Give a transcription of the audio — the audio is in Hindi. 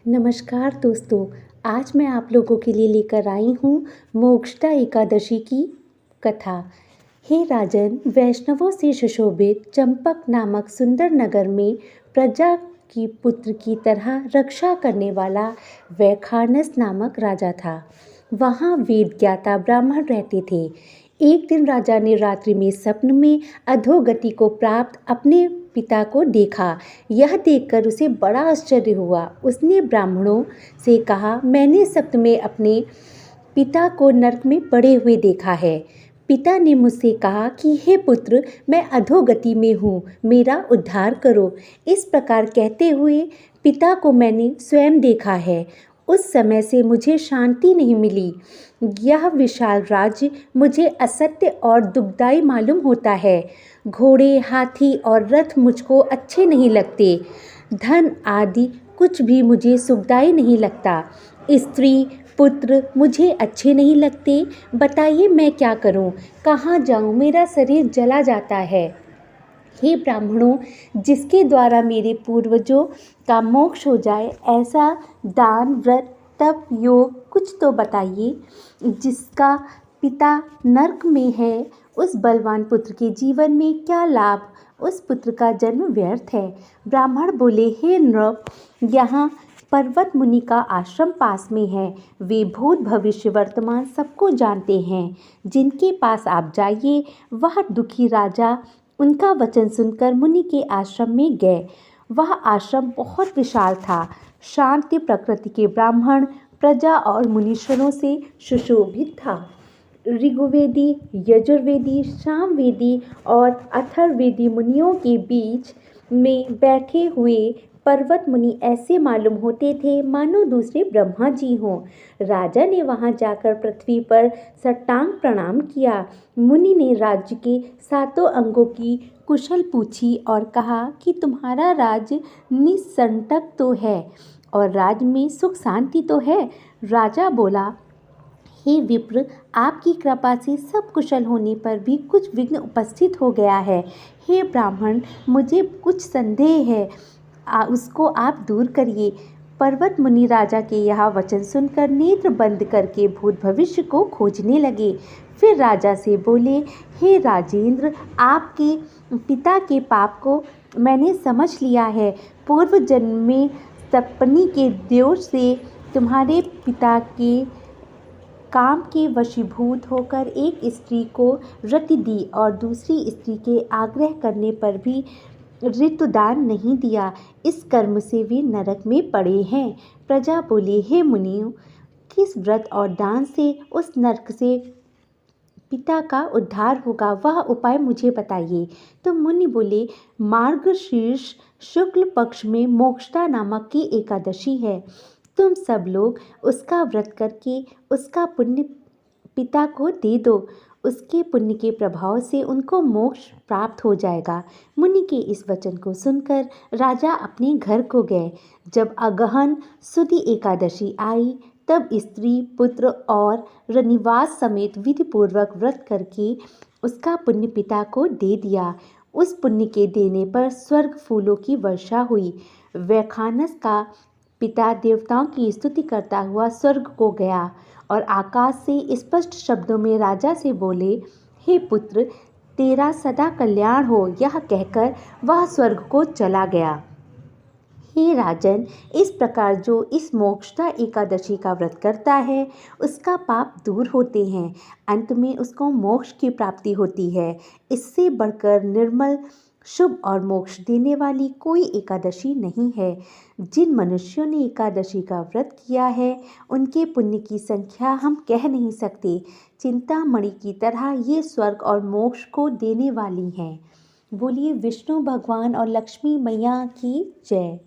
नमस्कार दोस्तों। आज मैं आप लोगों के लिए लेकर आई हूँ मोक्षदा एकादशी की कथा। हे राजन, वैष्णवों से सुशोभित चंपक नामक सुंदर नगर में प्रजा की पुत्र की तरह रक्षा करने वाला वैखानस नामक राजा था। वहाँ वेद ज्ञाता ब्राह्मण रहते थे। एक दिन राजा ने रात्रि में स्वप्न में अधोगति को प्राप्त अपने पिता को देखा। यह देखकर उसे बड़ा आश्चर्य हुआ। उसने ब्राह्मणों से कहा, मैंने स्वप्न में अपने पिता को नरक में पड़े हुए देखा है। पिता ने मुझसे कहा कि हे पुत्र, मैं अधोगति में हूँ, मेरा उद्धार करो। इस प्रकार कहते हुए पिता को मैंने स्वयं देखा है। उस समय से मुझे शांति नहीं मिली। यह विशाल राज्य मुझे असत्य और दुखदाई मालूम होता है। घोड़े, हाथी और रथ मुझको अच्छे नहीं लगते। धन आदि कुछ भी मुझे सुखदाई नहीं लगता। स्त्री पुत्र मुझे अच्छे नहीं लगते। बताइए मैं क्या करूं? कहाँ जाऊं? मेरा शरीर जला जाता है। हे ब्राह्मणों, जिसके द्वारा मेरे पूर्वजों का मोक्ष हो जाए, ऐसा दान, व्रत, तप, योग कुछ तो बताइए। जिसका पिता नरक में है, उस बलवान पुत्र के जीवन में क्या लाभ? उस पुत्र का जन्म व्यर्थ है। ब्राह्मण बोले, हे नृप, यहाँ पर्वत मुनि का आश्रम पास में है। वे भूत भविष्य वर्तमान सबको जानते हैं। जिनके पास आप जाइए। वह दुखी राजा उनका वचन सुनकर मुनि के आश्रम में गए। वह आश्रम बहुत विशाल था। शांति प्रकृति के ब्राह्मण प्रजा और मुनीश्वरों से सुशोभित था। ऋग्वेदी, यजुर्वेदी, सामवेदी और अथर्ववेदी मुनियों के बीच में बैठे हुए पर्वत मुनि ऐसे मालूम होते थे मानो दूसरे ब्रह्मा जी हों। राजा ने वहां जाकर पृथ्वी पर साष्टांग प्रणाम किया। मुनि ने राज्य के 7 अंगों की कुशल पूछी और कहा कि तुम्हारा राज्य निसंतक तो है और राज्य में सुख शांति तो है। राजा बोला, हे विप्र, आपकी कृपा से सब कुशल होने पर भी कुछ विघ्न उपस्थित हो गया है। हे ब्राह्मण, मुझे कुछ संदेह है, उसको आप दूर करिए। पर्वत मुनि राजा के यह वचन सुनकर नेत्र बंद करके भूत भविष्य को खोजने लगे। फिर राजा से बोले, हे राजेंद्र, आपके पिता के पाप को मैंने समझ लिया है। पूर्व जन्म में तपनी के दोष से तुम्हारे पिता के काम के वशीभूत होकर एक स्त्री को रति दी और दूसरी स्त्री के आग्रह करने पर भी ऋतुदान नहीं दिया। इस कर्म से वे नरक में पड़े हैं। प्रजा बोली, हे मुनियों, किस व्रत और दान से उस नरक से पिता का उद्धार होगा, वह उपाय मुझे बताइए। तो मुनि बोले, मार्गशीर्ष शुक्ल पक्ष में मोक्षदा नामक की एकादशी है। तुम सब लोग उसका व्रत करके उसका पुण्य पिता को दे दो। उसके पुण्य के प्रभाव से उनको मोक्ष प्राप्त हो जाएगा। मुनि के इस वचन को सुनकर राजा अपने घर को गए। जब अगहन सुदी एकादशी आई, तब स्त्री, पुत्र और रनिवास समेत विधिपूर्वक व्रत करके उसका पुण्य पिता को दे दिया। उस पुण्य के देने पर स्वर्ग फूलों की वर्षा हुई। वैखानस का पिता देवताओं की स्तुति करता हुआ स्वर्ग को गया और आकाश से स्पष्ट शब्दों में राजा से बोले, हे पुत्र, तेरा सदा कल्याण हो। यह कहकर वह स्वर्ग को चला गया। हे राजन, इस प्रकार जो इस मोक्षदा एकादशी का व्रत करता है, उसका पाप दूर होते हैं। अंत में उसको मोक्ष की प्राप्ति होती है। इससे बढ़कर निर्मल, शुभ और मोक्ष देने वाली कोई एकादशी नहीं है। जिन मनुष्यों ने एकादशी का व्रत किया है, उनके पुण्य की संख्या हम कह नहीं सकते। चिंतामणि की तरह ये स्वर्ग और मोक्ष को देने वाली हैं। बोलिए विष्णु भगवान और लक्ष्मी मैया की जय।